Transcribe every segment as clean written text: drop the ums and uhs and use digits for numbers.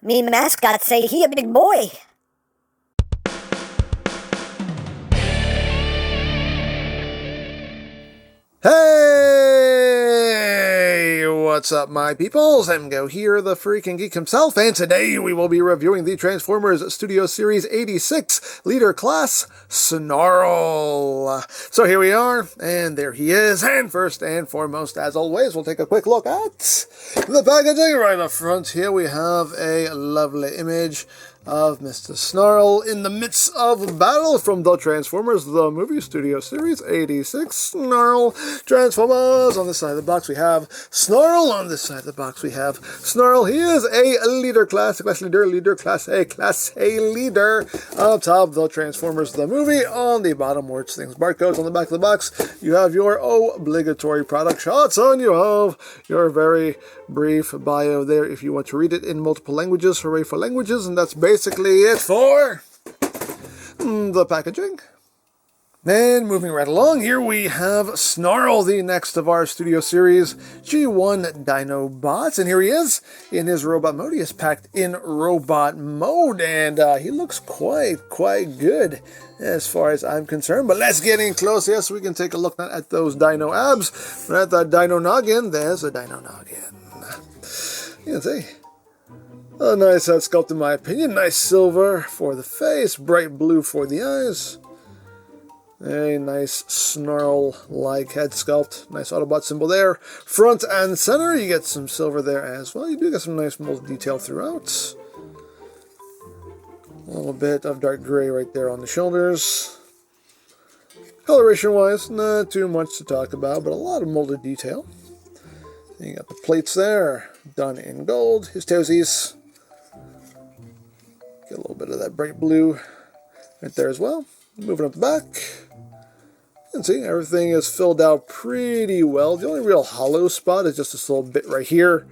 Me mascot say he a big boy. Hey, what's up, my peoples? EmGo here, the freaking geek himself, and today we will be reviewing the Transformers Studio Series 86 Leader Class Snarl. So here we are, and there he is, and first and foremost, as always, we'll take a quick look at the packaging. Right up front here we have a lovely image of Mr. Snarl in the midst of battle from the Transformers, the movie Studio Series 86. Snarl, Transformers. On this side of the box we have Snarl. On this side of the box we have Snarl. He is a leader, class leader, class A leader. On top, the Transformers, the movie. On the bottom, words, things, barcodes. On the back of the box, you have your obligatory product shots, and you have your very brief bio there if you want to read it in multiple languages. Hooray for languages, and that's basically it for the packaging. And moving right along, here we have Snarl, the next of our Studio Series G1 Dinobots. And here he is in his robot mode. He is packed in robot mode, and he looks quite good as far as I'm concerned. But let's get in close here so we can take a look not at those dino abs, but at that dino noggin. There's a dino noggin. You can see a nice head sculpt in my opinion. Nice silver for the face, bright blue for the eyes. A nice Snarl-like head sculpt. Nice Autobot symbol there. Front and center, you get some silver there as well. You do get some nice mold detail throughout. A little bit of dark gray right there on the shoulders. Coloration-wise, not too much to talk about, but a lot of molded detail. You got the plates there, done in gold. His toesies. Get a little bit of that bright blue right there as well. Moving up the back. You can see everything is filled out pretty well. The only real hollow spot is just this little bit right here.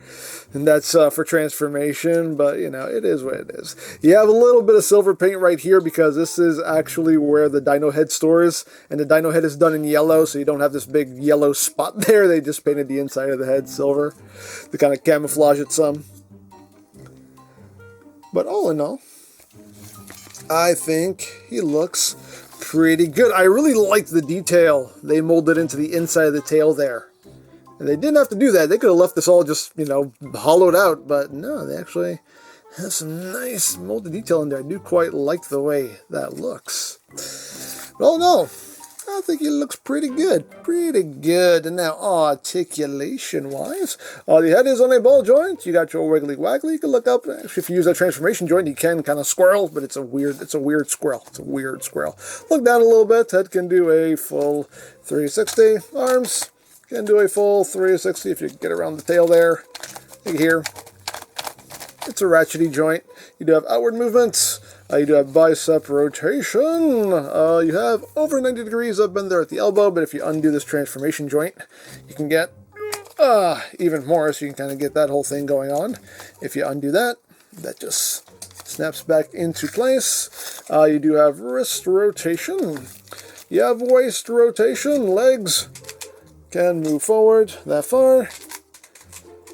And that's for transformation, but you know, it is what it is. You have a little bit of silver paint right here because this is actually where the dino head stores. And the dino head is done in yellow, so you don't have this big yellow spot there. They just painted the inside of the head silver to kind of camouflage it some. But all in all, I think he looks pretty good. I really like the detail they molded into the inside of the tail there. And they didn't have to do that. They could have left this all just, you know, hollowed out. But no, they actually have some nice molded detail in there. I do quite like the way that looks. But all in all, I think he looks pretty good. Pretty good. And now, articulation-wise, the head is on a ball joint. You got your wiggly waggly. You can look up. Actually, if you use that transformation joint, you can kind of squirrel, but it's a weird squirrel. It's a weird squirrel. Look down a little bit. Head can do a full 360. Arms can do a full 360 if you get around the tail there. Look here. It's a ratchety joint. You do have outward movements. You do have bicep rotation. You have over 90 degrees up in there at the elbow, but if you undo this transformation joint, you can get even more, so you can kind of get that whole thing going on. If you undo that, that just snaps back into place. You do have wrist rotation. You have waist rotation. Legs can move forward that far,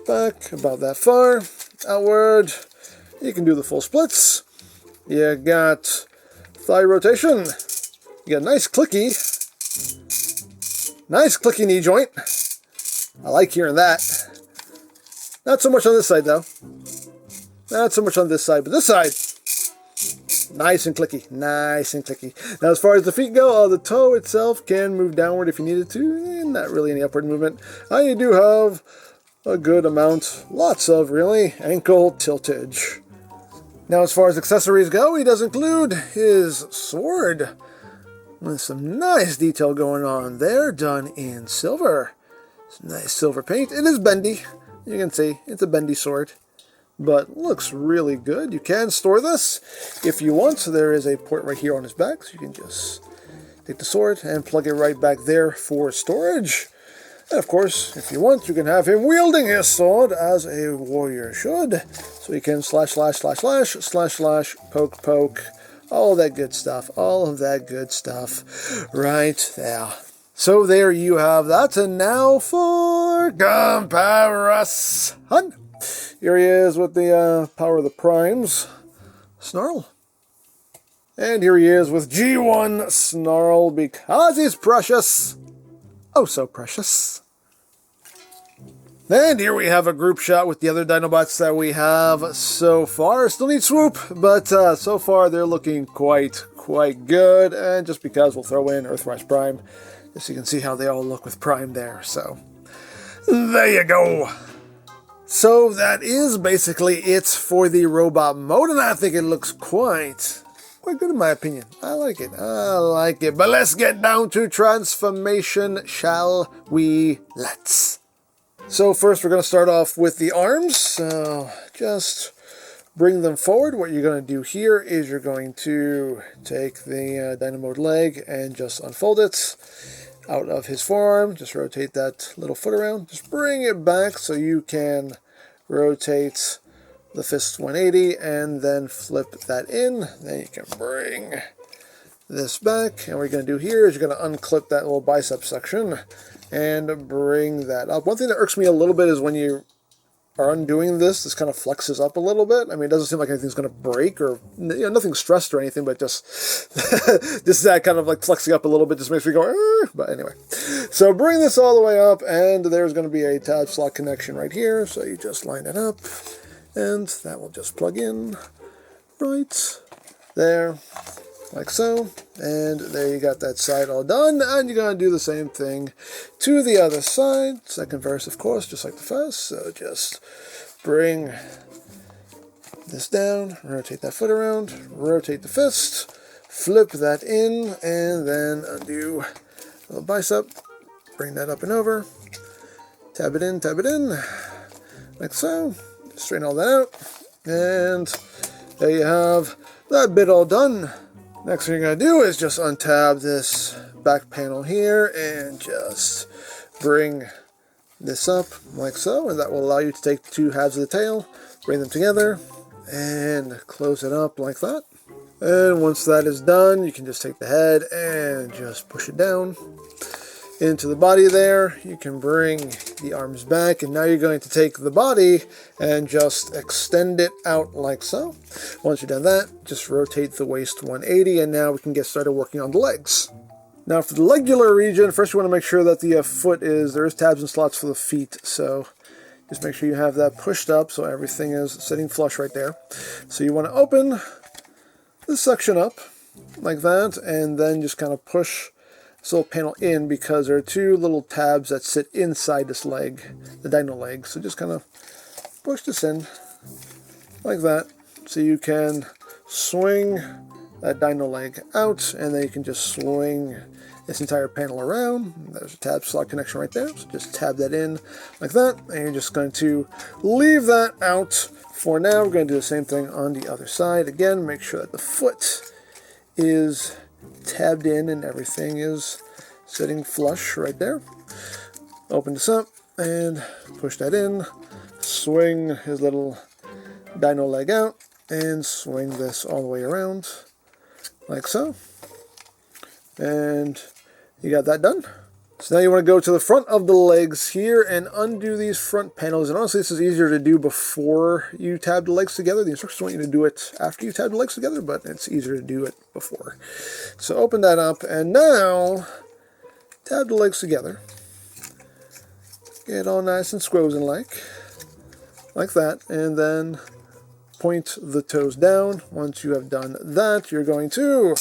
back about that far, outward. You can do the full splits. You got thigh rotation. You got nice clicky knee joint. I like hearing that. Not so much on this side though. Not so much on this side, but this side, nice and clicky. Nice and clicky. Now as far as the feet go, the toe itself can move downward if you needed to. Not really any upward movement. You do have a good amount, lots of really, ankle tiltage. Now, as far as accessories go, he does include his sword with some nice detail going on there, done in silver. Some nice silver paint. It is bendy. You can see it's a bendy sword, but looks really good. You can store this if you want. So there is a port right here on his back, so you can just take the sword and plug it right back there for storage. And of course, if you want, you can have him wielding his sword as a warrior should. So you can slash, slash, slash, slash, slash, slash, poke, poke, all that good stuff. All of that good stuff right there. So there you have that. And now for comparison. Here he is with the power of the primes, Snarl. And here he is with G1 Snarl because he's precious. Oh, so precious. And here we have a group shot with the other Dinobots that we have so far. Still need swoop, but so far they're looking quite good. And just because we'll throw in Earthrise Prime, just so you can see how they all look with Prime there. So there you go. So that is basically it for the robot mode, and I think it looks quite good in my opinion. I like it. But let's get down to transformation, shall we? Let's. So first we're going to start off with the arms. So just bring them forward. What you're going to do here is you're going to take the Dino Mode leg and just unfold it out of his forearm. Just rotate that little foot around. Just bring it back so you can rotate the fist 180 and then flip that in. Then you can bring this back. And what you're going to do here is you're going to unclip that little bicep section and bring that up. One thing that irks me a little bit is when you are undoing this kind of flexes up a little bit. I mean, it doesn't seem like anything's going to break or, nothing's stressed or anything, but just just that kind of like flexing up a little bit just makes me go, but anyway. So bring this all the way up, and there's going to be a tab slot connection right here. So you just line it up, and that will just plug in right there, like so. And there you got that side all done, and you're going to do the same thing to the other side. Second verse, of course, just like the first. So just bring this down, rotate that foot around, rotate the fist, flip that in, and then undo a little bicep, bring that up and over, tab it in, like so. Straighten all that out, and there you have that bit all done. Next thing you're going to do is just untab this back panel here and just bring this up like so, and that will allow you to take the two halves of the tail, bring them together, and close it up like that. And once that is done, you can just take the head and just push it down into the body there. You can bring the arms back, and now you're going to take the body and just extend it out like so. Once you've done that, just rotate the waist 180, and now we can get started working on the legs. Now for the legular region, first you want to make sure that the foot there is tabs and slots for the feet, so just make sure you have that pushed up so everything is sitting flush right there. So you want to open this section up like that, and then just kind of push this little panel in, because there are two little tabs that sit inside this leg, the dino leg. So just kind of push this in like that, so you can swing that dino leg out, and then you can just swing this entire panel around. There's a tab slot connection right there, so just tab that in like that, and you're just going to leave that out for now. We're going to do the same thing on the other side. Again, make sure that the foot is tabbed in and everything is sitting flush right there. Open this up and push that in, swing his little dino leg out, and swing this all the way around like so. And you got that done. So now you want to go to the front of the legs here and undo these front panels. And honestly, this is easier to do before you tab the legs together. The instructions want you to do it after you tab the legs together, but it's easier to do it before. So open that up, and now tab the legs together. Get all nice and squozen like that, and then point the toes down. Once you have done that, you're going to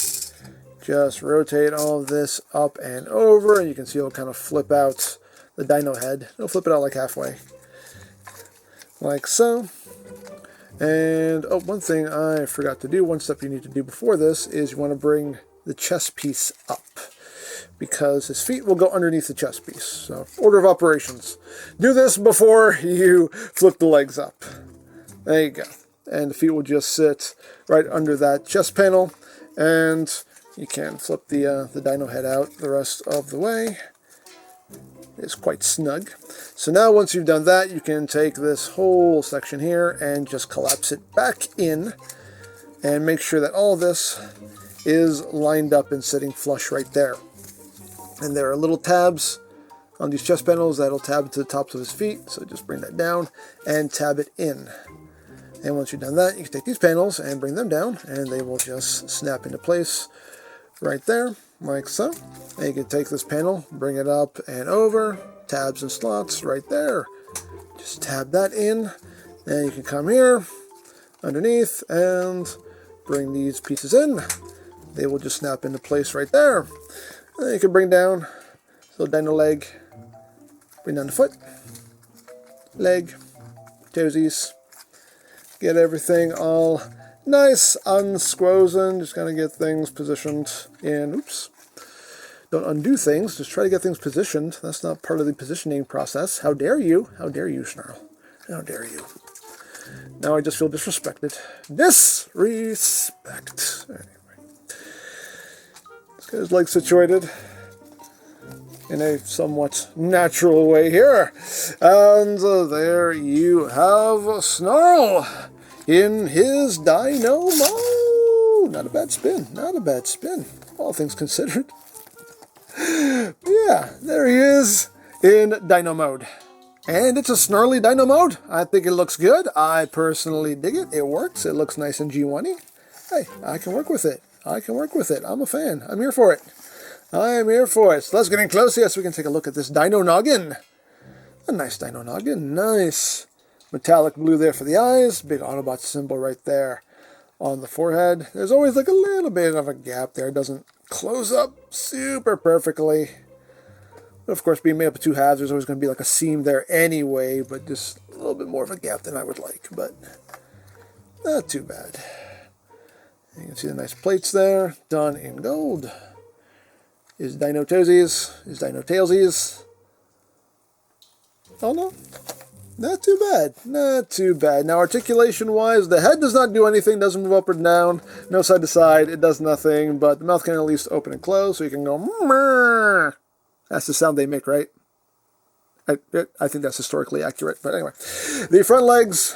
just rotate all of this up and over, and you can see it'll kind of flip out the dino head. It'll flip it out like halfway, like so. And oh, one thing I forgot to do, one step you need to do before this is you want to bring the chest piece up, because his feet will go underneath the chest piece. So order of operations, do this before you flip the legs up. There you go. And the feet will just sit right under that chest panel, and you can flip the dino head out the rest of the way. It's quite snug. So now once you've done that, you can take this whole section here and just collapse it back in, and make sure that all of this is lined up and sitting flush right there. And there are little tabs On these chest panels, that'll tab into the tops of his feet, so just bring that down and tab it in. And once you've done that, you can take these panels and bring them down, and they will just snap into place right there, like so. And you can take this panel, bring it up and over, tabs and slots right there. Just tab that in, and you can come here, underneath, and bring these pieces in. They will just snap into place right there. And you can bring down the dino leg, bring down the foot, leg, toesies. Get everything all nice, unsquozen. Just gotta get things positioned in. Oops. Don't undo things. Just try to get things positioned. That's not part of the positioning process. How dare you? How dare you, Snarl? How dare you? Now I just feel disrespected. Disrespect. Anyway. Let's get his legs situated in a somewhat natural way here. And there you have Snarl in his dino mode. Not a bad spin. Not a bad spin. All things considered. Yeah, there he is in dino mode. And it's a snarly dino mode. I think it looks good. I personally dig it. It works. It looks nice and G1-y. Hey, I can work with it. I can work with it. I'm a fan. I'm here for it. I am here for it. So let's get in close here so we can take a look at this dino noggin. A nice dino noggin. Nice. Metallic blue there for the eyes. Big Autobot symbol right there on the forehead. There's always like a little bit of a gap there. It doesn't close up super perfectly. But of course, being made up of two halves, there's always going to be like a seam there anyway, but just a little bit more of a gap than I would like. But not too bad. You can see the nice plates there, done in gold. His dino toesies, his dino tailsies. Oh no, not too bad, not too bad. Now articulation-wise, the head does not do anything, doesn't move up or down, no side to side, it does nothing, but the mouth can at least open and close, so you can go mrrr. That's the sound they make, right? I think that's historically accurate, but anyway. The front legs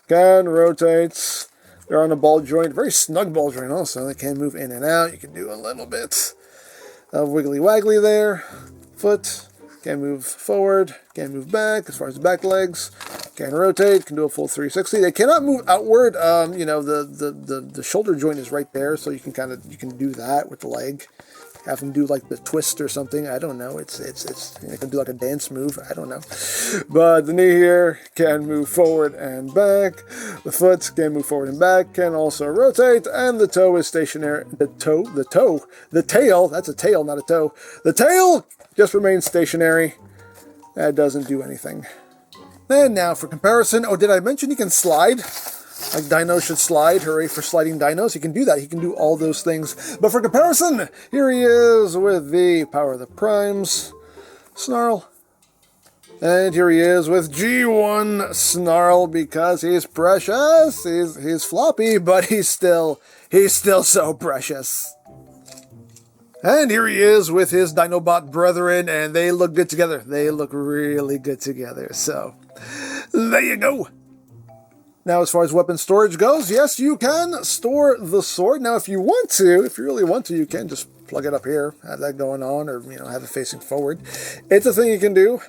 can rotate. They're on a ball joint, very snug ball joint also. They can move in and out. You can do a little bit of wiggly waggly there. Foot can move forward, can move back as far as the back legs. Can rotate, can do a full 360. They cannot move outward. You know, the shoulder joint is right there, so you can do that with the leg. Have them do like the twist or something. I don't know. It's you can do like a dance move. I don't know. But the knee here can move forward and back. The foot can move forward and back. Can also rotate, and the toe is stationary. The tail. That's a tail, not a toe. The tail just remains stationary. That doesn't do anything. And now for comparison. Oh, did I mention you can slide? Like Dino should slide. Hooray for sliding dinos. He can do that. He can do all those things. But for comparison, here he is with the Power of the Primes Snarl. And here he is with G1 Snarl, because he's precious. He's floppy, but he's still so precious. And here he is with his Dinobot brethren, and they look good together. They look really good together. So there you go. Now, as far as weapon storage goes, yes, you can store the sword. Now, if you want to, if you really want to, you can just plug it up here, have that going on, or, you know, have it facing forward. It's a thing you can do.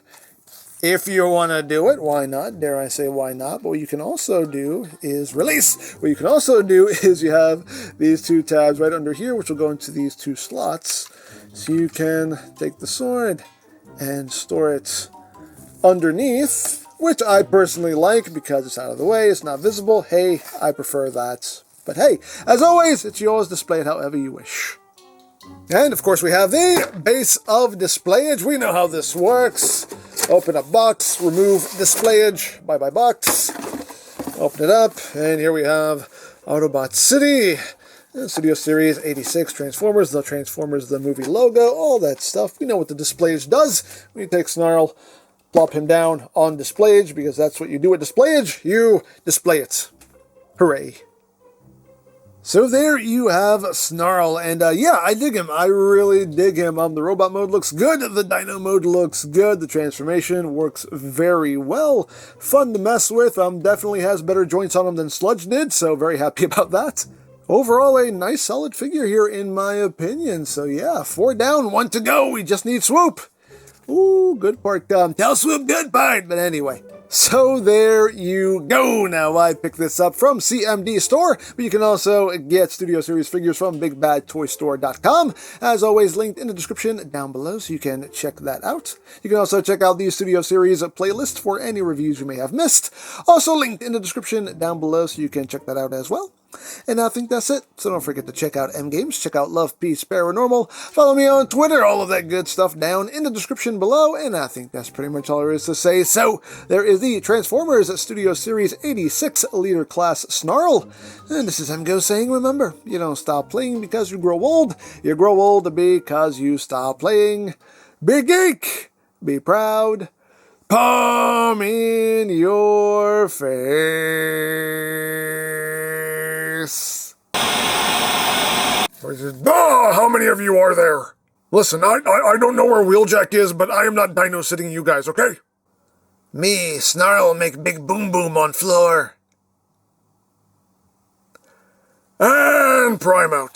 If you want to do it, why not? Dare I say why not? But what you can also do is release. What you can also do is you have these two tabs right under here, which will go into these two slots. So you can take the sword and store it underneath, which I personally like because it's out of the way, it's not visible. Hey, I prefer that. But hey, as always, it's yours. Display it however you wish. And of course we have the base of displayage. We know how this works. Open up box, remove displayage, bye-bye box. Open it up, and here we have Autobot City. Studio Series 86 Transformers, the movie logo, all that stuff. We know what the displayage does. When you take Snarl, plop him down on displayage, because that's what you do with displayage. You display it. Hooray. So there you have Snarl, and yeah, I dig him. I really dig him. The robot mode looks good. The dino mode looks good. The transformation works very well. Fun to mess with. Definitely has better joints on him than Sludge did, so very happy about that. Overall, a nice solid figure here in my opinion. So yeah, 4 down, 1 to go. We just need Swoop. Ooh, good part. Tell Swoop good part. But anyway. So there you go. Now I picked this up from CMD Store, but you can also get Studio Series figures from BigBadToyStore.com. As always, linked in the description down below, so you can check that out. You can also check out the Studio Series playlist for any reviews you may have missed. Also linked in the description down below, so you can check that out as well. And I think that's it. So don't forget to check out EmGo's, check out Love, Peace, Paranormal, follow me on Twitter, all of that good stuff down in the description below, and I think that's pretty much all there is to say. So there is the Transformers Studio Series 86 Leader Class Snarl, and this is EmGo saying, remember, you don't stop playing because you grow old because you stop playing. Be geek, be proud, palm in your face. How many of you are there? Listen, I don't know where Wheeljack is, but I am not dino-sitting you guys, okay? Me, Snarl, make big boom boom on floor. And Prime out.